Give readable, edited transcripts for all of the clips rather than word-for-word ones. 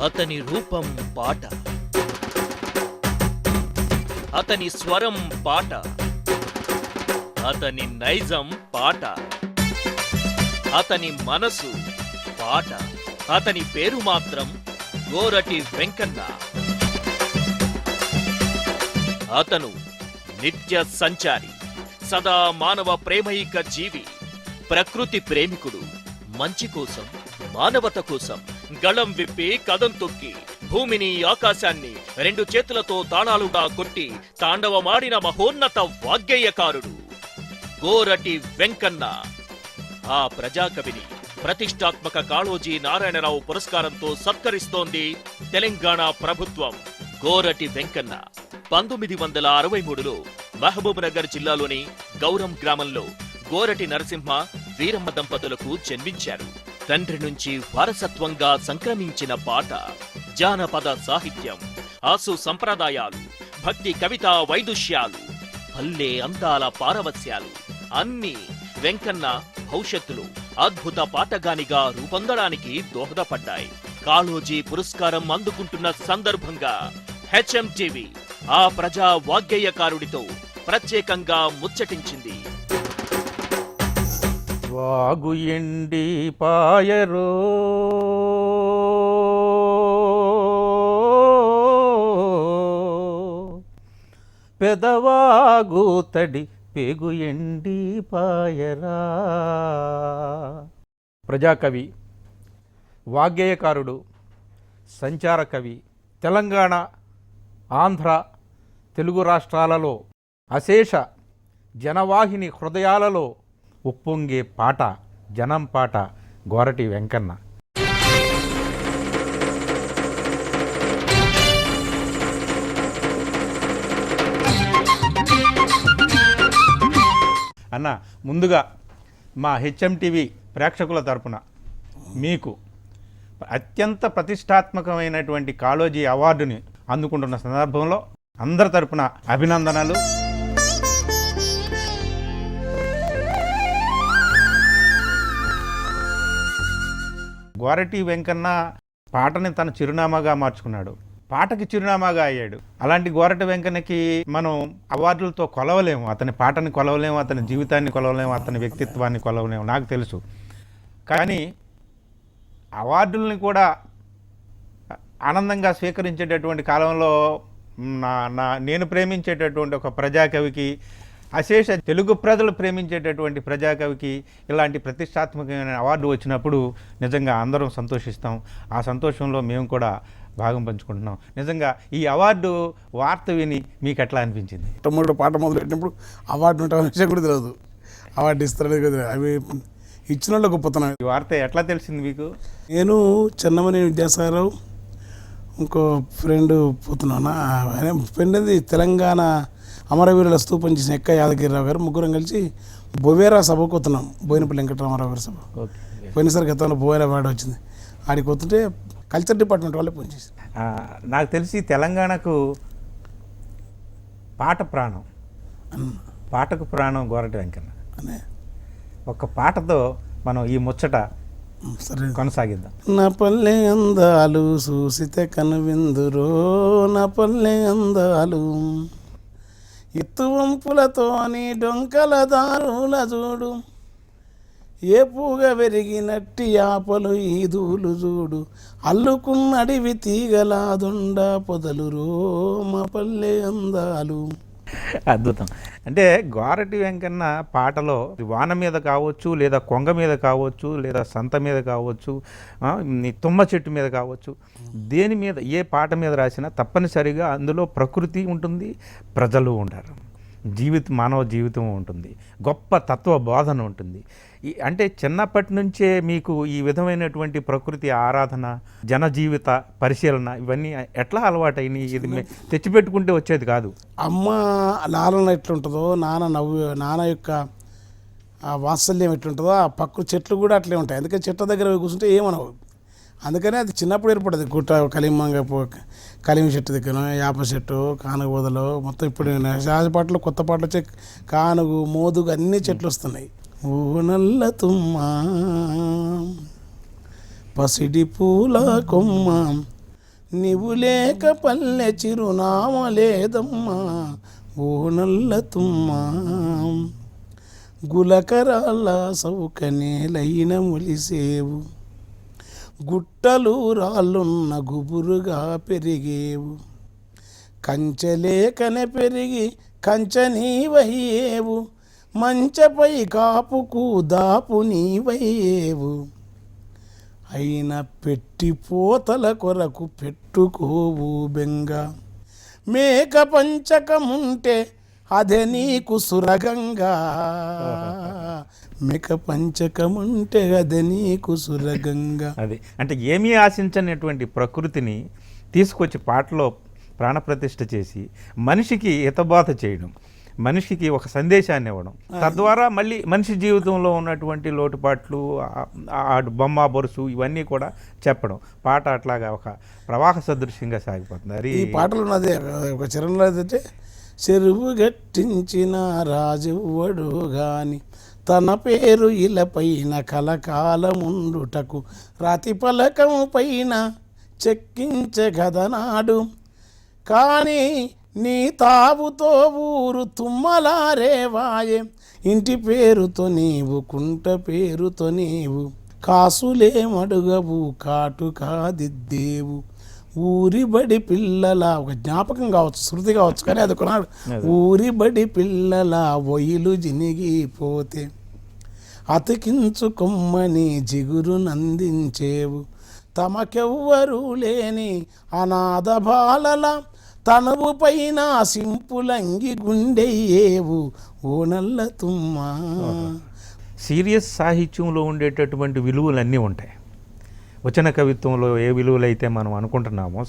అతని రూపం పాట, అతని స్వరం పాట, అతని నైజం పాట, అతని మనసు పాట. అతని పేరు మాత్రం గోరటి వెంకన్న. అతను నిత్య సంచారి, సదా మానవ ప్రేమైక జీవి, ప్రకృతి ప్రేమికుడు. మంచి కోసం, మానవత కోసం గళం విప్పి కదం తొక్కి భూమిని ఆకాశాన్ని రెండు చేతులతో తాళాలుగా కొట్టి తాండవమాడిన మహోన్నత వాగ్గేయకారుడు గోరటి వెంకన్న. ఆ ప్రజాకవిని ప్రతిష్టాత్మక కాళోజీ నారాయణరావు పురస్కారంతో సత్కరిస్తోంది తెలంగాణ ప్రభుత్వం. గోరటి వెంకన్న 1963లో మహబూబ్ నగర్ జిల్లాలోని గౌరం గ్రామంలో గోరటి నరసింహ, వీరమ్మ దంపతులకు జన్మించారు. తండ్రి నుంచి వారసత్వంగా సంక్రమించిన పాట, జానపద సాహిత్యం, ఆసు సంప్రదాయాలు, భక్తి కవితా వైదుష్యాలు, పల్లె అందాల పారవస్యాలు అన్నీ వెంకన్న భవిష్యత్తులో అద్భుత పాటగానిగా రూపొందడానికి దోహదపడ్డాయి. కాళోజీ పురస్కారం అందుకుంటున్న సందర్భంగా హెచ్ఎంటీవీ ఆ ప్రజా వాగ్గేయకారుడితో ప్రత్యేకంగా ముచ్చటించింది. వాగు ఎండి పాయరో పెదవాగు తడి పేగు ఎండి పాయరా. ప్రజాకవి, వాగ్గేయకారుడు, సంచార కవి, తెలంగాణ, ఆంధ్ర, తెలుగు రాష్ట్రాలలో అశేష జనవాహిని హృదయాలలో ఉప్పొంగే పాట, జనం పాట గోరటి వెంకన్న. అన్న, ముందుగా మా హెచ్ఎంటీవీ ప్రేక్షకుల తరపున మీకు అత్యంత ప్రతిష్టాత్మకమైనటువంటి కాళోజీ అవార్డుని అందుకుంటున్న సందర్భంలో అందరి తరపున అభినందనలు. గోరటి వెంకన్న పాటని తన చిరునామాగా మార్చుకున్నాడు, పాటకి చిరునామాగా అయ్యాడు. అలాంటి గోరటి వెంకన్నకి మనం అవార్డులతో కొలవలేము, అతని పాటని కొలవలేము, అతని జీవితాన్ని కొలవలేము, అతని వ్యక్తిత్వాన్ని కొలవలేము, నాకు తెలుసు. కానీ అవార్డుల్ని కూడా ఆనందంగా స్వీకరించేటటువంటి కాలంలో నేను ప్రేమించేటటువంటి ఒక ప్రజాకవికి, అశేష తెలుగు ప్రజలు ప్రేమించేటటువంటి ప్రజాకవికి ఇలాంటి ప్రతిష్టాత్మకమైన అవార్డు వచ్చినప్పుడు నిజంగా అందరం సంతోషిస్తాం. ఆ సంతోషంలో మేము కూడా భాగం పంచుకుంటున్నాం. నిజంగా ఈ అవార్డు వార్త విని మీకు ఎట్లా అనిపించింది? మొట్టమొదటి పాట మొదలెట్టినప్పుడు అవార్డు ఉంటామనే విషయం కూడా తెలియదు, అవార్డు ఇస్తారనేది కదా, అవి ఇచ్చిన వాళ్ళు గొప్పతనం. ఈ వార్త ఎట్లా తెలిసింది మీకు? నేను చెన్నమనేని విద్యాసాగరరావు, ఇంకో ఫ్రెండ్ పోతున్నాను, ఫ్రెండ్ అది తెలంగాణ అమరవీరుల స్తూపం చేసిన ఎక్క యాదగిరిరావు గారు, ముగ్గురం కలిసి బొవేరా సభకు పోతున్నాం, బోయినపల్లి వెంకటరామారావు గారి సభ. పోయినసారి గతంలో బొవేరా అవార్డు వచ్చింది, ఆడికి పోతుంటే కల్చర్ డిపార్ట్మెంట్ వాళ్ళే ఫోన్ చేసి. నాకు తెలిసి తెలంగాణకు పాట ప్రాణం, పాటకు ప్రాణం గోరటి వెంకన్న అనే ఒక పాటతో మనం ఈ ముచ్చట సరే కొనసాగిద్దాం. నా పల్లె అందాలు చూసితే కనువిందురో, నా పల్లె అందాలు ఎత్తు వంపులతోని డొంకల దారుల చూడు, ఏ పూగ వెరిగినట్టి ఆపలు ఈదులు చూడు, అల్లుకున్నడివి తీగలాదుండ పొదలు రో, మా పల్లె అందాలు. అద్భుతం. అంటే గోరటి వెంకన్న పాటలో వాన మీద కావచ్చు, లేదా కొంగ మీద కావచ్చు, లేదా సంత మీద కావచ్చు, తుమ్మ చెట్టు మీద కావచ్చు, దేని మీద ఏ పాట మీద రాసినా తప్పనిసరిగా అందులో ప్రకృతి ఉంటుంది, ప్రజలు ఉంటారు, మానవ జీవితం ఉంటుంది, గొప్ప తత్వ బోధన ఉంటుంది. అంటే చిన్నప్పటి నుంచే మీకు ఈ విధమైనటువంటి ప్రకృతి ఆరాధన, జనజీవిత పరిశీలన ఇవన్నీ ఎట్లా అలవాటైనాయి? ఇది తెచ్చిపెట్టుకుంటే వచ్చేది కాదు. అమ్మ లాలన ఎట్లుంటుందో, నాన్న యొక్క వాత్సల్యం ఎట్లుంటుందో, ఆ పక్క చెట్లు కూడా అట్లే ఉంటాయి. అందుకని చెట్ల దగ్గర కూర్చుంటే ఏమనవు. అందుకనే అది చిన్నప్పుడు ఏర్పడదు. గుట్ట కలిమి చెట్టు దగ్గర, యాప చెట్టు, కానుగు బోదలు మొత్తం. ఇప్పుడు పాటలు కొత్త పాటలు వచ్చే కానుగు, మోదుగు అన్ని చెట్లు వస్తున్నాయి. ఓ నల్ల తుమ్మ పసిడి పూల కొమ్మ నీవు లేక పల్లె చిరునామ లేదమ్మా ఓ నల్ల తుమ్మా, గులకరాల సౌకనేలైన ములిసేవు, గుట్టలు రాళ్ళున్న గుబురుగా పెరిగేవు, కంచెలేకనే పెరిగి కంచనీవయ్యేవు, మంచపై కాపుకు దాపు నీవయ్యేవు, అయిన పెట్టిపోతల కొరకు పెట్టుకోవు బెంగ, మేక పంచకముంటే అదే నీకు సురగంగా, మేక పంచకముంటే అదే నీకు సురగంగా. అది అంటే ఏమీ ఆశించనటువంటి ప్రకృతిని తీసుకొచ్చి పాటలో ప్రాణప్రతిష్ఠ చేసి మనిషికి హితబోధ చేయడం, మనిషికి ఒక సందేశాన్ని ఇవ్వడం, తద్వారా మళ్ళీ మనిషి జీవితంలో ఉన్నటువంటి లోటుపాట్లు, బొమ్మ బొరుసు ఇవన్నీ కూడా చెప్పడం. పాట అట్లాగా ఒక ప్రవాహ సదృశ్యంగా సాగిపోతుంది. అది ఈ పాటలు ఉన్నది ఒక చరణంలో అయితే, చెరువు గట్టించిన రాజువడు గాని తన పేరు ఇలపైన కలకాలముండుటకు రాతి పలకము పైన చెక్కించగదనాడు, కానీ నీ తావుతో ఊరు తుమ్మలారేవాయే, ఇంటి పేరుతో నీవు కుంట పేరుతో నీవు కాసులేమడుగవు కాటు కాదిద్దేవు, ఊరి బడి పిల్లల ఒక జ్ఞాపకం కావచ్చు, శృతి కావచ్చు, కానీ అది కొన్నాడు. ఊరి బడి పిల్లల ఒయిలు జినిగిపోతే అతికించుకొమ్మని జిగురు నందించేవు, తమకెవ్వరూ లేని అనాథ బాలల తనువు పైన సింపులంగి గుండెయ్యేవు ఓ నల్ల తుమ్మా. సీరియస్ సాహిత్యంలో ఉండేటటువంటి విలువలన్నీ ఉంటాయి. వచన కవిత్వంలో ఏ విలువలైతే మనం అనుకుంటున్నామో,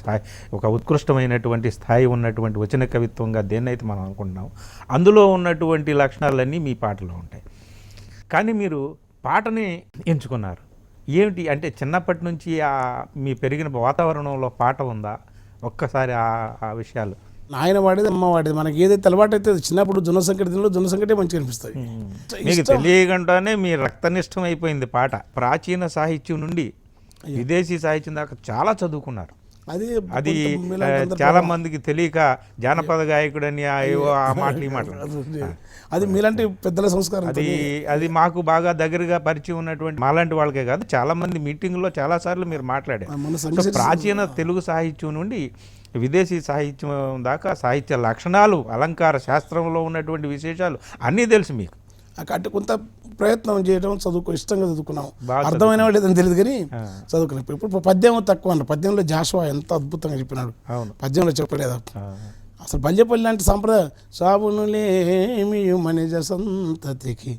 ఒక ఉత్కృష్టమైనటువంటి స్థాయి ఉన్నటువంటి వచన కవిత్వంగా దేన్నైతే మనం అనుకుంటున్నామో అందులో ఉన్నటువంటి లక్షణాలన్నీ మీ పాటలో ఉంటాయి. కానీ మీరు పాటని ఎంచుకున్నారు ఏమిటి అంటే, చిన్నప్పటి నుంచి మీ పెరిగిన వాతావరణంలో పాట ఉందా? ఒక్కసారి ఆ విషయాలు. నాయన వాడేది అమ్మ వాడేది, మనకి ఏదైతే అలవాటు అయితే చిన్నప్పుడు జొన్న సంకటిలో జొన్న సంకటే మంచిగా అనిపిస్తుంది. మీకు తెలియకుండానే మీ రక్తనిష్టం అయిపోయింది పాట. ప్రాచీన సాహిత్యం నుండి విదేశీ సాహిత్యం దాకా చాలా చదువుకున్నారు. అది చాలా మందికి తెలియక జానపద గాయకుడని ఆ మాటలు ఈ మాటలు, అది మీలాంటి పెద్దల సంస్కారం. అది మాకు బాగా దగ్గరగా పరిచయం ఉన్నటువంటి మాలాంటి వాళ్ళకే కాదు, చాలా మంది మీటింగ్లో చాలా సార్లు మీరు మాట్లాడారు. ప్రాచీన తెలుగు సాహిత్యం నుండి విదేశీ సాహిత్యం దాకా సాహిత్య లక్షణాలు, అలంకార శాస్త్రంలో ఉన్నటువంటి విశేషాలు అన్నీ తెలుసు మీకు. అంటే కొంత ప్రయత్నం చేయడం, ఇష్టంగా చదువుకున్నాం. అర్థమైన వాళ్ళు లేదని తెలియదు కానీ చదువుకున్నాం. ఇప్పుడు పద్యం తక్కువ అన్న, పద్యంలో జాషువా ఎంత అద్భుతంగా చెప్పినాడు, పద్యంలో చెప్పలేదు అసలు. బల్యపల్లి లాంటి సాంప్రదాయం సావునులేమి మనిజ సంతతికి,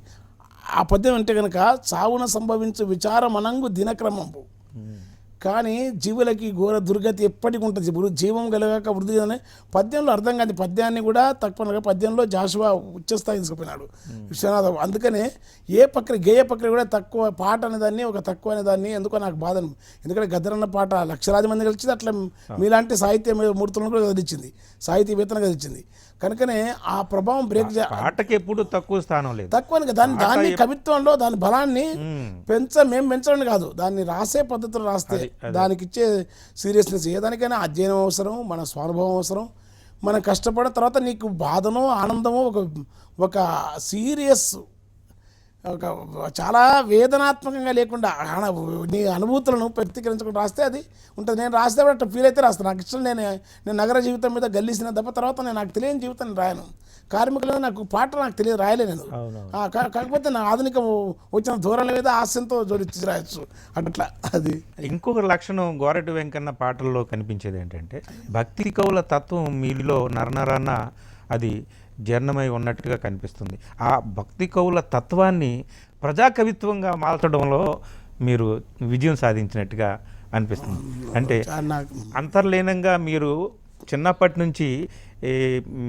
ఆ పద్యం అంటే కనుక చావున సంభవించు విచారమనంగు దినక్రమంపు, కానీ జీవులకి ఘోర దుర్గతి ఎప్పటికి ఉంటుంది. జీవం కలగాక వృద్ధి అనే పద్యంలో అర్థం కాదు. పద్యాన్ని కూడా తక్కువ పద్యంలో జాషువా ఉచ్చస్థాయి తీసుకుపోయినాడు విశ్వనాథ. అందుకనే గేయ ప్రక్రియ కూడా తక్కువ, పాట అనేదాన్ని ఒక తక్కువ అనేదాన్ని ఎందుకో నాకు బాధ. ఎందుకంటే గద్దరన్న పాట లక్షలాది మంది కలిసింది, అట్లా మీలాంటి సాహిత్య మూర్తులను కూడా కదిలించింది, సాహితీవేత్తను కదిలించింది. కనుకనే ఆ ప్రభావం బ్రేక్ పాటకి ఎప్పుడు తక్కువ స్థానం లేదు, తక్కువ దాన్ని కవిత్వంలో దాని బలాన్ని మేము పెంచడం కాదు, దాన్ని రాసే పద్ధతిలో రాస్తే దానికి ఇచ్చే సీరియస్నెస్. ఏదానికైనా అధ్యయనం అవసరం, మన స్వానుభవం అవసరం. మనం కష్టపడిన తర్వాత నీకు బాధనో ఆనందమో ఒక సీరియస్, ఒక చాలా వేదనాత్మకంగా లేకుండా నీ అనుభూతులను వ్యక్తీకరించకుండా రాస్తే అది ఉంటుంది. నేను రాస్తే కూడా అట్లా ఫీల్ అయితే రాస్తాను. నాకు ఇష్టం, నేను నగర జీవితం మీద గల్లీసిన దెబ్బ తర్వాత నాకు తెలియని జీవితాన్ని రాయను. కార్మికులు నాకు పాట నాకు తెలియదు, రాయలే నేను. కాకపోతే నా ఆధునిక వచ్చిన ధోరణి మీద హాస్యంతో జోడించి రాయొచ్చు అట్లా. అది ఇంకొక లక్షణం గోరటి వెంకన్న పాటల్లో కనిపించేది ఏంటంటే, భక్తి కవుల తత్వం మీలో నరనరన్న అది జీర్ణమై ఉన్నట్టుగా కనిపిస్తుంది. ఆ భక్తి కవుల తత్వాన్ని ప్రజాకవిత్వంగా మార్చడంలో మీరు విజయం సాధించినట్టుగా అనిపిస్తుంది. అంటే అంతర్లీనంగా మీరు చిన్నప్పటి నుంచి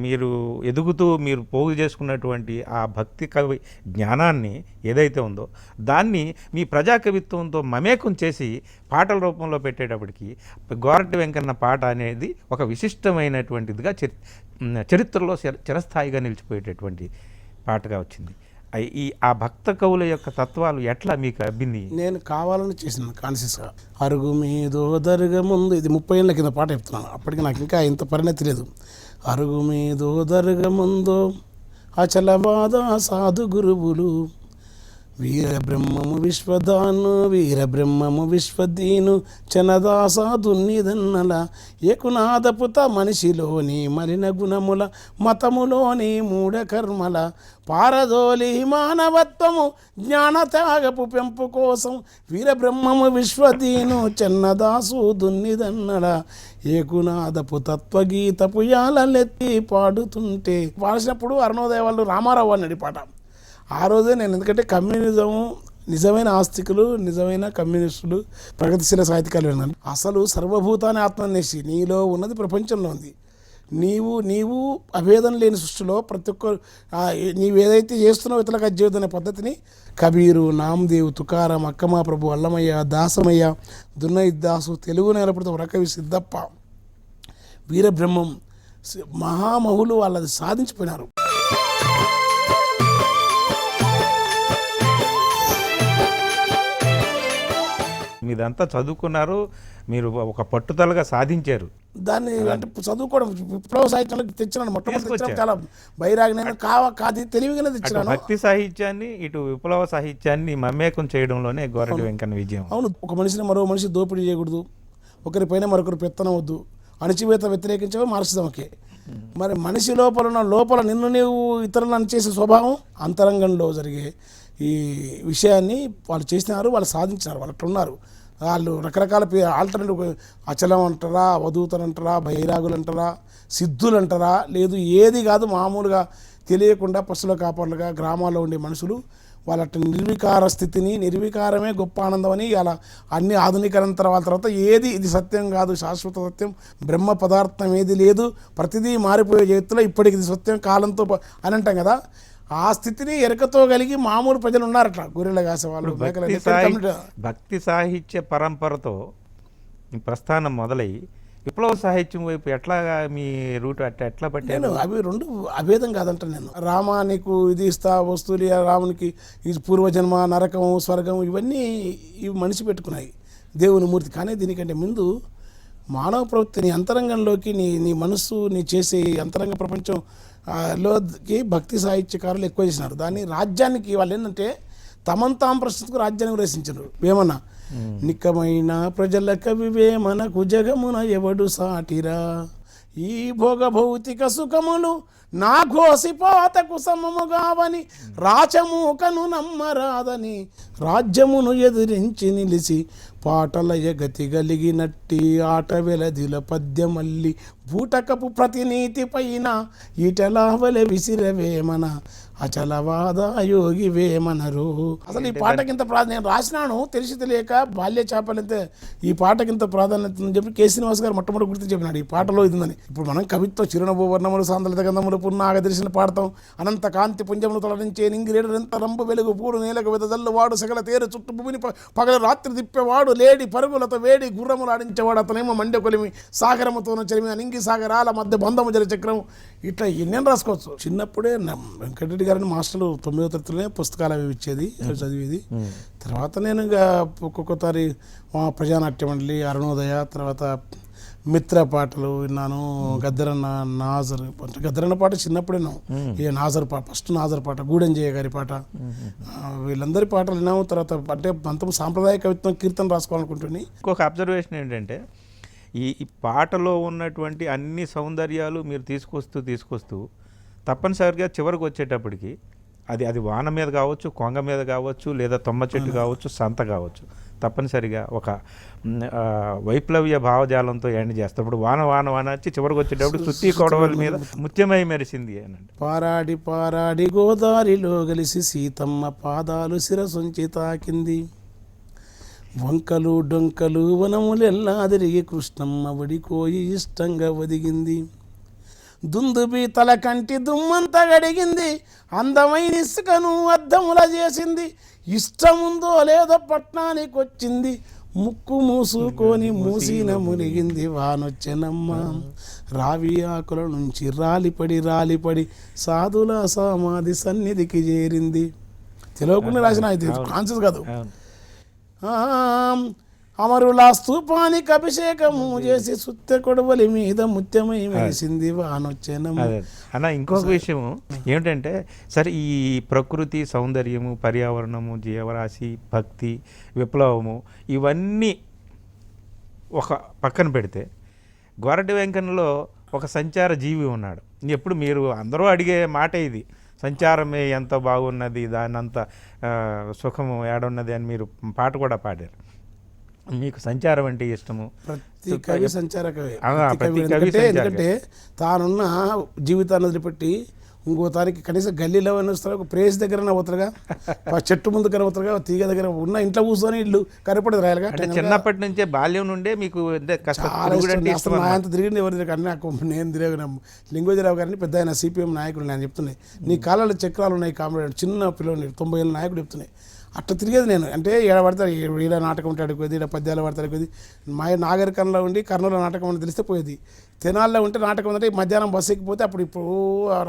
మీరు ఎదుగుతూ మీరు పోగు చేసుకున్నటువంటి ఆ భక్తి కవి జ్ఞానాన్ని ఏదైతే ఉందో దాన్ని మీ ప్రజాకవిత్వంతో మమేకం చేసి పాటల రూపంలో పెట్టేటప్పటికి గోరటి వెంకన్న పాట అనేది ఒక విశిష్టమైనటువంటిదిగా చరిత్రలో చిరస్థాయిగా నిలిచిపోయేటటువంటి పాటగా వచ్చింది. ఆ భక్త కవుల యొక్క తత్వాలు ఎట్లా మీకు అబ్బింది? నేను కావాలని చేసిన కాన్షియస్గా. అరుగు మీదో దరుగ ముందు, ఇది 30 ఏళ్ళ కింద పాట చెప్తున్నాను, అప్పటికి నాకు ఇంకా ఇంత పరిణతి లేదు. అరుగు మీదో దరుగ ముందో అచల బాధ సాధు గురువులు, వీరబ్రహ్మము విశ్వదాను వీరబ్రహ్మము విశ్వదీను చనదాస దున్నిదన్నల, ఏకునాదపుత మనిషిలోని మలిన గుణముల మతములోని మూఢ కర్మల, పారదోలి మానవత్వము జ్ఞాన త్యాగపు పెంపు కోసం, వీరబ్రహ్మము విశ్వదీను చెన్నదాసు దున్నిదన్నల, ఏకునాదపు తత్వగీతపు యాలెత్తి పాడుతుంటే. పాడినప్పుడు అరుణోదయ వాళ్ళు రామారావు అన్నాడు పాట. ఆ రోజే నేను, ఎందుకంటే కమ్యూనిజము నిజమైన ఆస్తికులు, నిజమైన కమ్యూనిస్టులు, ప్రగతిశీల సాహిత్యకాలు విన్నాను. అసలు సర్వభూతాన్ని ఆత్మనేసి నీలో ఉన్నది ప్రపంచంలో ఉంది. నీవు అభేదం లేని సృష్టిలో ప్రతి ఒక్కరు నీవేదైతే చేస్తున్నావు ఇతరులకు అజ్జేవద్దు అనే పద్ధతిని కబీరు, నామదేవ్, తుకారం, అక్కమా ప్రభు, అల్లమయ్య, దాసమయ్య, దున్నయిద్దాసు, తెలుగు నేలపడితే వరకవి సిద్ధప్ప, వీరబ్రహ్మం మహామహులు వాళ్ళది సాధించిపోయినారు. మీదంతా చదువుకున్నారు, మీరు ఒక పట్టుదలగా సాధించారు దాన్ని. అంటే చదువుకోవడం విప్లవ సాహిత్యంలోకి తెచ్చినాను, మొట్టమొదటి చాలా బైరాగిన కాది తెలివిగానే తెచ్చినాను. భక్తి సాహిత్యాన్ని ఇటు విప్లవ సాహిత్యాన్ని మమేకం చేయడంలోనే గోరటి వెంకన్న విజయం. అవును, ఒక మనిషిని మరో మనిషి దోపిడీ చేయకూడదు, ఒకరిపైన మరొకరు పెత్తనం వద్దు, అణచివేత వ్యతిరేకించవే మార్క్సిజంకే. మరి మనిషి లోపల నిన్ను నీవు ఇతరులను చేసే స్వభావం అంతరంగంలో జరిగే ఈ విషయాన్ని వాళ్ళు చేసినారు, వాళ్ళు సాధించినారు, వాళ్ళు అట్లా ఉన్నారు. వాళ్ళు రకరకాల ఆల్టర్నేటివ్, అచలం అంటారా, అవధూతలు అంటారా, బైరాగులు అంటారా, సిద్ధులు అంటారా, లేదు ఏది కాదు, మామూలుగా తెలియకుండా పశువుల కాపర్లుగా గ్రామాల్లో ఉండే మనుషులు వాళ్ళ నిర్వికార స్థితిని, నిర్వికారమే గొప్ప ఆనందం అని అలా అన్ని ఆధునికరణ తర్వాత ఏది ఇది సత్యం కాదు, శాశ్వత సత్యం బ్రహ్మ పదార్థం ఏది లేదు, ప్రతిదీ మారిపోయే చేతిలో, ఇప్పటికి ఇది సత్యం కాలంతో అని అంటాం కదా. ఆ స్థితిని ఎరకతో కలిగి మామూలు ప్రజలు ఉన్నారట్లా, గొర్రెల కాసేవాళ్ళు. భక్తి సాహిత్య పరంపరతో ప్రస్థానం మొదలై విప్లవ సాహిత్యం వైపు ఎట్లా మీ రూట్ ఎట్లా పట్టాను? అవి రెండు అభేదం కాదంట. నేను రామా నీకు ఇది ఇస్తా వస్తువులు, రామునికి ఇది పూర్వజన్మ, నరకం, స్వర్గం, ఇవన్నీ ఇవి మనిషి పెట్టుకున్నాయి, దేవుని మూర్తి. కానీ దీనికంటే ముందు మానవ ప్రవృత్తి, నీ అంతరంగంలోకి నీ మనస్సు, నీ చేసే అంతరంగ ప్రపంచం లోకి భక్తి సాహిత్యకారులు ఎక్కువ చేసినారు. దాన్ని రాజ్యానికి వాళ్ళు ఏంటంటే తమను తాము ప్రశ్నకు రాజ్యాన్ని రచించారు. వేమన్నా నిక్కమైన ప్రజల కవి వేమనకు జగమున ఎవడు సాటిరా, ఈ భోగ భౌతిక సుఖములు నా ఘోసిపాతకు సమముగావని, రాచమూకను నమ్మరాదని, రాజ్యమును ఎదిరించి నిలిచి పాటలయ గతి గలిగినట్టి, ఆట వెలదిల పద్యమల్లి బూటకపు ప్రతినీతి పైన, ఈటలావల విసిరవేమన అచలవాద యోగి వేమనరు. అసలు ఈ పాటకింత నేను రాసినాను తెలిసి తెలియక, బాల్య చేపలంతే ఈ పాటకింత ప్రాధాన్యత అని చెప్పి కె. శ్రీనివాస్ గారు మొట్టమొదటి గుర్తు చెప్పినాడు, ఈ పాటలో ఇదిందని. ఇప్పుడు మనం కవిత్వ చిరునవ్వు వర్ణములు సాంద్రత గంధములు పున్నాగ దర్శన పాడతాం, అనంత కాంతి పుంజములు తొలరించే నింగిరేడంత రంపు వెలుగు పూడు నేలకు వెదజల్లు వాడు, సగల తేరు చుట్టు భూమిని పగల రాత్రి తిప్పేవాడు, లేడి పరుగులతో వేడి గుర్రములు ఆడించేవాడు, అతనేమో మండె కొలిమి సాగరముతోన చెలిమి నింగి సాగరాల మధ్య బంధము జల చక్రం. ఇట్లా ఎన్నెన్ని రాసుకోవచ్చు. చిన్నప్పుడే వెంకటరెడ్డి గారిని మాస్టర్లు 9వ తరగతిలోనే పుస్తకాలు అవి ఇచ్చేది, అవి చదివేది. తర్వాత నేను ఇంకా ఒక్కొక్కసారి ప్రజానాట్య మండలి, అరుణోదయ, తర్వాత మిత్ర పాటలు విన్నాను. గద్దరన్న, నాజర్, గద్దరన్న పాట చిన్నప్పుడు విన్నాం. ఇక నాజర్ పాట, ఫస్ట్ నాజర్ పాట, గూడెంజయ్య గారి పాట, వీళ్ళందరి పాటలు విన్నాము. తర్వాత అంటే అంత సాంప్రదాయ కవిత్వం, కీర్తన రాసుకోవాలనుకుంటుంది. ఇంకొక అబ్జర్వేషన్ ఏంటంటే ఈ పాటలో ఉన్నటువంటి అన్ని సౌందర్యాలు మీరు తీసుకొస్తూ తప్పనిసరిగా చివరికి వచ్చేటప్పటికి అది వాన మీద కావచ్చు, కొంగ మీద కావచ్చు, లేదా తొమ్మ చెట్టు కావచ్చు, సంత కావచ్చు, తప్పనిసరిగా ఒక వైప్లవ్య భావజాలంతో ఎండ్ చేస్తాం. ఇప్పుడు వాన వచ్చి చివరికి వచ్చేటప్పుడు సుత్తి కొడవల మీద ముత్యమై మెరిసింది అనండి. పారాడి పారాడి గోదారిలో కలిసి సీతమ్మ పాదాలు శిరసొంచి తాకింది, వంకలు డొంకలు వనములెల్లా తిరిగి కృష్ణమ్మ వడికోయి ఇష్టంగా ఒదిగింది, దుందుబి తల కంటి దుమ్మంతా గడిగింది, అందమైన ఇసుకను అద్దముల చేసింది, ఇష్టముందో లేదో పట్నానికి వచ్చింది, ముక్కు మూసుకొని మూసిన మునిగింది, వానొచ్చెనమ్మ రావి ఆకుల నుంచి రాలిపడి సాధుల సమాధి సన్నిధికి చేరింది. తెలియకుండా రాసిన ఇది కాన్షియస్ కాదు. అవును. అమరుల స్తూపానికి అభిషేకము చేసి సుత్తె కొడవలి మీద ముత్యమై మెరిసింది వానొచ్చేనము. అదే అన్న ఇంకొక విషయం ఏమిటంటే సరే ఈ ప్రకృతి సౌందర్యము, పర్యావరణము, జీవరాశి, భక్తి, విప్లవము ఇవన్నీ ఒక పక్కన పెడితే గోరటి వెంకన్నలో ఒక సంచార జీవి ఉన్నాడు. ఎప్పుడు మీరు అందరూ అడిగే మాట ఇది, సంచారమే ఎంత బాగున్నది, దాని అంత సుఖము ఏడున్నది అని మీరు పాట కూడా పాడారు. మీకు సంచారం అంటే ఇష్టము. ప్రతి కవి సంచార కవి. ప్రతి కవి ఎందుకంటే తానున్న జీవితాన్ని వదిలిపెట్టి ఇంకో తానికి కనీసం గల్లీలో వస్తారు, ఒక ప్రేస్ దగ్గర పోతారుగా, చెట్టు ముందు కనబోతారుగా, తీగ దగ్గర ఉన్న ఇంట్లో కూర్చొని ఇల్లు కనపడదు రాయలుగా. చిన్నప్పటి నుంచే బాల్యం నుండే మీకు నా అంత తిరిగింది ఎవరు తిరగ అన్నీ నాకు నేను తిరగను. లింగోజీరావు గారిని పెద్ద ఆయన సిపిఎం నాయకుడు నేను చెప్తున్నాయి, నీ కాళ్ళలో చక్రాలు ఉన్నాయి కామెడీ చిన్న పిల్లలు 90 ఏళ్ళ నాయకుడు చెప్తున్నాయి. అట్లా తిరిగేది నేను. అంటే ఏడ పడతారు, ఈడ నాటకం ఉంటే అడుగుపోయేది, ఈడ పద్యాలు పడతారు అడుగుది. మా నాగరికంలో ఉండి కర్నూలు నాటకం అని తెలిస్తే పోయేది. తెనాల్లో ఉంటే నాటకం ఉందంటే మధ్యాహ్నం బస్సు ఎక్కిపోతే అప్పుడు ఇప్పుడు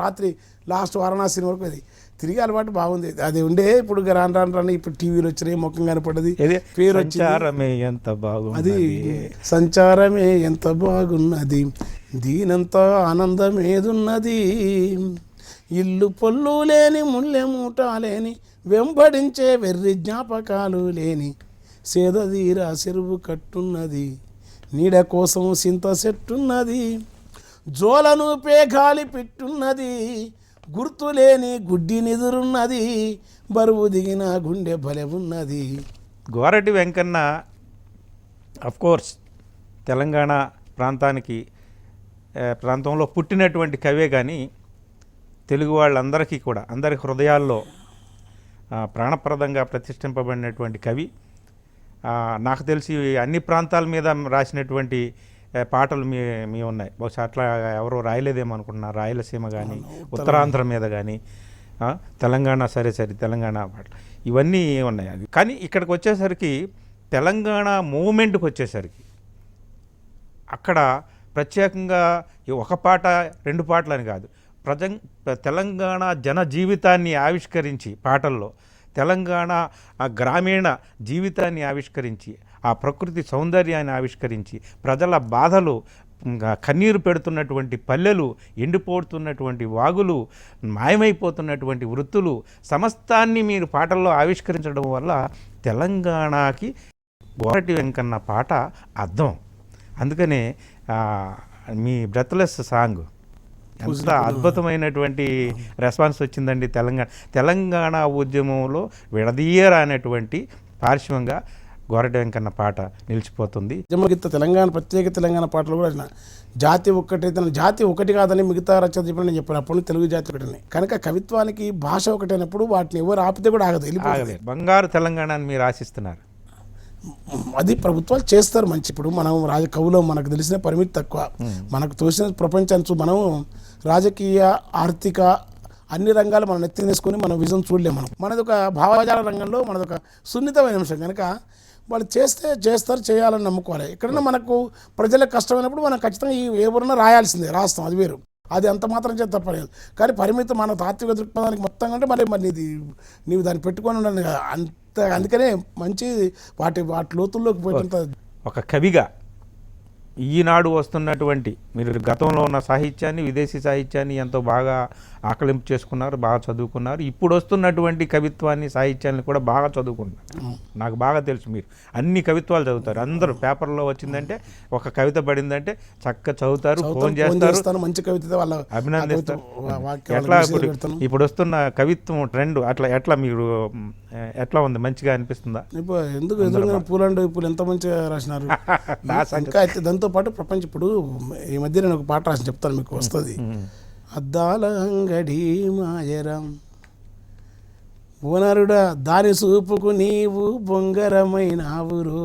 రాత్రి లాస్ట్ వారణాసి వరకు అది తిరిగి అలవాటు బాగుంది. అది ఉండే ఇప్పుడు రాను ఇప్పుడు టీవీలు వచ్చినాయి, ముఖం కనపడది, పేరు సంచారమే ఎంత బాగుంది, అది సంచారమే ఎంత బాగున్నది, దీనంతా ఆనందమేదున్నది, ఇల్లు పొల్లు లేని ముళ్ళె మూట లేని వెంబడించే వెర్రి జ్ఞాపకాలు లేని సేదదీరా చెరువు కట్టున్నది, నీడ కోసం సింత చెట్టున్నది, జోలను పేగాలి పెట్టున్నది, గుర్తులేని గుడ్డి నిదురున్నది, బరువు దిగిన గుండె బలె ఉన్నది. గోరటి వెంకన్న కోర్స్ తెలంగాణ ప్రాంతంలో పుట్టినటువంటి కవే కానీ తెలుగు వాళ్ళందరికీ కూడా అందరి హృదయాల్లో ప్రాణప్రదంగా ప్రతిష్ఠింపబడినటువంటి కవి. నాకు తెలిసి అన్ని ప్రాంతాల మీద రాసినటువంటి పాటలు మీ ఉన్నాయి. బహుశా అట్లా ఎవరో రాయలేదేమో అనుకుంటున్నా. రాయలసీమ కానీ ఉత్తరాంధ్ర మీద కానీ తెలంగాణ సరే తెలంగాణ పాటలు ఇవన్నీ ఉన్నాయి. అవి కానీ ఇక్కడికి వచ్చేసరికి తెలంగాణ మూమెంట్కి వచ్చేసరికి అక్కడ ప్రత్యేకంగా ఒక పాట 2 పాటలు అని కాదు, తెలంగాణ జన జీవితాన్ని ఆవిష్కరించి పాటల్లో తెలంగాణ గ్రామీణ జీవితాన్ని ఆవిష్కరించి ఆ ప్రకృతి సౌందర్యాన్ని ఆవిష్కరించి ప్రజల బాధలు, కన్నీరు పెడుతున్నటువంటి పల్లెలు, ఎండిపోతున్నటువంటి వాగులు, మాయమైపోతున్నటువంటి వృత్తులు సమస్తాన్ని మీరు పాటల్లో ఆవిష్కరించడం వల్ల తెలంగాణకి గోరటి వెంకన్న పాట అర్థం. అందుకనే మీ బ్రెత్లెస్ సాంగ్ ఎంత అద్భుతమైనటువంటి రెస్పాన్స్ వచ్చిందండి. తెలంగాణ ఉద్యమంలో విడదీయరానటువంటి పార్శ్వంగా గోరటి వెంకన్న పాట నిలిచిపోతుంది. తెలంగాణ ప్రత్యేక తెలంగాణ పాటలు కూడా జాతి ఒక్కటే, తన జాతి ఒకటి కాదని మిగతా రచన చెప్పిన నేను చెప్పాను. అప్పుడు తెలుగు జాతి ఒకటి కనుక కవిత్వానికి భాష ఒకటైనప్పుడు వాటిని ఎవరు ఆపితే కూడా ఆగదు, వెళ్ళిపోతుంది. బంగారు తెలంగాణని మీరు ఆశిస్తున్నారు. అది ప్రభుత్వాలు చేస్తారు మంచి. ఇప్పుడు మనం కవులో మనకు తెలిసిన పరిమితి తక్కువ, మనకు తోసిన ప్రపంచాన్ని మనం రాజకీయ ఆర్థిక అన్ని రంగాలు మనం నెత్తి తీసుకొని మనం విజన్ చూడలేము. మనది ఒక భావజాల రంగంలో మనది ఒక సున్నితమైన అంశం కనుక వాళ్ళు చేస్తారు, చేయాలని నమ్ముకోవాలి. ఎక్కడన్నా మనకు ప్రజలకు కష్టమైనప్పుడు మనం ఖచ్చితంగా ఎవరన్నా రాయాల్సిందే, రాస్తాం, అది వేరు, అది అంత మాత్రం చేత తప్పలేదు. కానీ పరిమితం మన తాత్విక దృక్పథానికి మొత్తం కంటే మరి నీవు దాన్ని పెట్టుకొని ఉండాలి అంత. అందుకనే మంచి వాటి లోతుల్లోకి పోయినంత ఒక కవిగా ఈనాడు వస్తున్నటువంటి మీరు గతంలో ఉన్న సాహిత్యాన్ని, విదేశీ సాహిత్యాన్ని ఎంతో బాగా ఆకలింపు చేసుకున్నారు, బాగా చదువుకున్నారు. ఇప్పుడు వస్తున్నటువంటి కవిత్వాన్ని, సాహిత్యాన్ని కూడా బాగా చదువుకుంటున్నారు. నాకు బాగా తెలుసు, మీరు అన్ని కవిత్వాలు చదువుతారు. అందరూ పేపర్లో వచ్చిందంటే ఒక కవిత పడిందంటే చక్కగా చదువుతారు, ఫోన్ చేస్తారు, మంచి కవిత అభినందిస్తారు. ఎట్లా ఇప్పుడు వస్తున్న కవిత్వం ట్రెండ్ ఎట్లా మీరు ఎట్లా ఉంది, మంచిగా అనిపిస్తుందా? ఎందుకు ఎదురుగా పూలు ఎంత మంచిగా రాసినారు. ఇంకా అయితే దాంతో పాటు ప్రపంచం ఇప్పుడు ఈ మధ్య నేను ఒక పాట రాసి చెప్తాను, మీకు వస్తుంది. అద్దాల అంగడి మాయరం ఓనరుడా దాని చూపుకు నీవు బొంగరమైనావురు,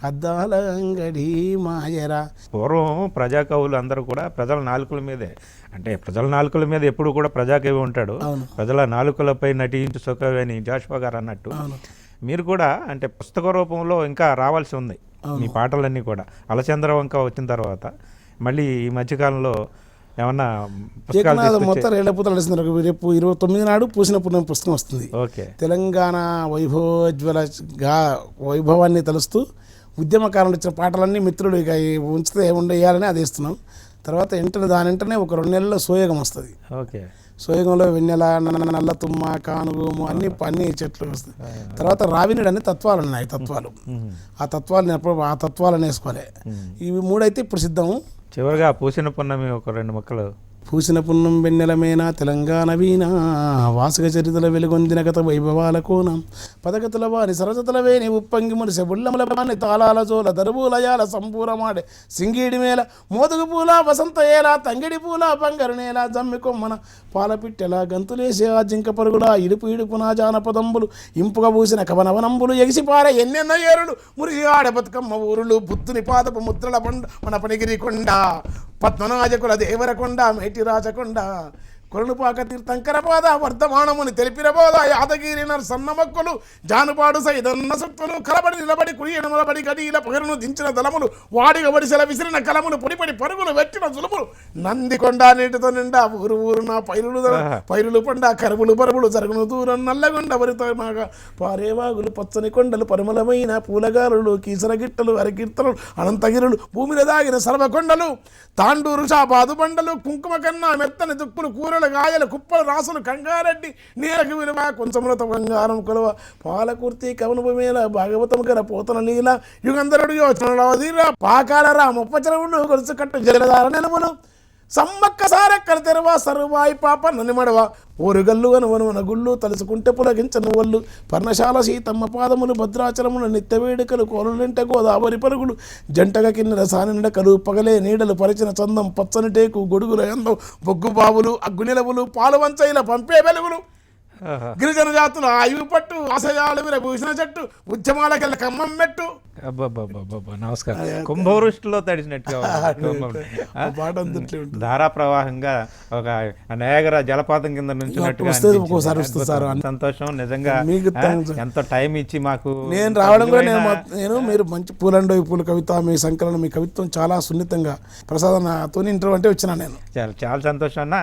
అద్దాల అంగడి మాయరా. పూర్వం ప్రజాకవులు అందరూ కూడా ప్రజల నాలుకల మీదే, అంటే ప్రజల నాలుకల మీద ఎప్పుడు కూడా ప్రజాకవి ఉంటాడు. ప్రజల నాలుకలపై నటించు సుఖవి అని జాషువా గారు అన్నట్టు మీరు కూడా అంటే పుస్తక రూపంలో ఇంకా రావాల్సి ఉంది మీ పాటలన్నీ కూడా. అలచంద్ర వంక వచ్చిన తర్వాత మళ్ళీ ఈ మధ్యకాలంలో ఏమన్నా పుస్తకాలు ఏకనాథ తీసుకొచ్చి- మొత్తం రేళ్లపూతలు నడుస్తున్నారు. రేపు 29 నాడు పూసిన పుణ్యం పుస్తకం వస్తుంది. ఓకే. తెలంగాణ వైభవాన్ని తలుస్తూ ఉద్యమకారులు ఇచ్చిన పాటలన్నీ మిత్రుడు ఇక ఉంచితే వేయాలని అది ఇస్తున్నాం. తర్వాత వెంటనే ఒక 2 నెలల్లో సోయగం వస్తుంది. ఓకే. సోయగంలో వెన్నెల, నల్ల తుమ్మ, కానుగోము అన్ని చెట్లు వస్తాయి. తర్వాత రావినుడు అనే తత్వాలు ఉన్నాయి. తత్వాలు ఆ తత్వాలను వేసుకోవాలి. ఇవి 3 అయితే ఇప్పుడు సిద్ధము. చివరిగా పూసిన పున్నమి ఒక 2 ముక్కలు. పూసిన పున్నం వెన్నెలమేనా తెలంగాణ వీణ వాసుక చరితల వెలుగొందిన గత వైభవాల కోణం పదగతుల వారి సరసతల వేని ఉప్పంగి మురిసె బుల్లముల బాని తాళాల జోల దరుబూలయాల సంపూరమాడే సింగీడి మేళ మోదుగు పూల వసంత ఏల తంగిడి పూల బంగారు నేల జమ్మి కొమ్మన పాలపిట్టెల గంతులేసే ఆ జింక పరుగుల ఇడుపున జానపదంబులు ఇంపుగా పూసిన కవనవనంబులు ఎగిసిపార ఎన్నెన్నో ఏరులు మురిసి ఆడ బతుకమ్మ ఊరులు బుద్ధుని పాదపు ముద్రల పండు మన పనిగిరి కొండ పద్మనాజకుల దేవరకొండ మేటి రాజకొండ కొరణుపాక తీర్థంకర పాద వర్ధమానముని తెలిపిన బోధ యాదగిరి సన్న మొక్కలు జానుపాడు సైదన్న సొత్తులు కలబడి నిలబడి కుడియను నిలబడి గడిల పగరును దించిన దళములు వాడిగ వడిసెల విసిరిన కలములు పొడిపడి పరుగులు వెట్టిన జులుములు నందికొండ నీటితో నిండా ఊరున పైరులు పండ కరువులు పరువులు జరుగును దూరం నల్లగొండ వరితో మాగా పారేవాగులు పచ్చని కొండలు పరుమలమైన పూలగారులు కీసరగిట్టలు అరగిట్టలు అనంతగిరులు భూమిలో దాగిన సర్వకొండలు తాండూరు షాబాదు బండలు కుంకుమ కన్నా మెత్తని దుక్కులు కూరలు గాయలు కుప్పలు రాసులు కంగారెడ్డి నీలకు విలువ కొంచెములతో బంగారం కొలువ పాలకుర్తి కవనపు మేళ భాగవతం కర పోతన నీల యుగంధరుడు యోచన పాకాలరా ముప్పచెరువులు గొలుసు కట్టు జలధార నెలములు సమ్మక్క సారెక్కల తెరవ సరువాయి పాప ననిమడవ ఓరుగల్లు అనువనువన గుళ్ళు తలుసుకుంటే పులగించను వల్లు పర్ణశాల సీతమ్మ పాదములు భద్రాచలముల నిత్య వేడుకలు కోరులింట గోదావరి పరుగులు జంటగా కిన్నెల సాని నడకలు పగలే నీడలు పరిచిన చందం పచ్చని టేకు గొడుగుల ఎందం బొగ్గు బావులు అగ్గు నిలవులు పాలు వంచైల పంపే వెలుగులు గిరిజన జాతుల ఆయువు పట్టు ఆశయాలు విరభూషణ చెట్టు ఉద్యమాలకెళ్ళ కమ్మం మెట్టు. నమస్కారం. కుంభవృష్టిలో తడిసినట్టుగా ధారా ప్రవాహంగా ఒక నయాగరా జలపాతం కింద నుంచినట్టుగా సంతోషం. నిజంగా ఎంతో టైం ఇచ్చి మాకు నేను రావడం కూడా నేను మీరు మంచి పూలండో పూల కవిత మీ సంకలనం మీ కవిత్వం చాలా సున్నితంగా ప్రసాదనతో ఇంటర్వ్యూ అంటే వచ్చినా నేను చాలా సంతోషం అన్న.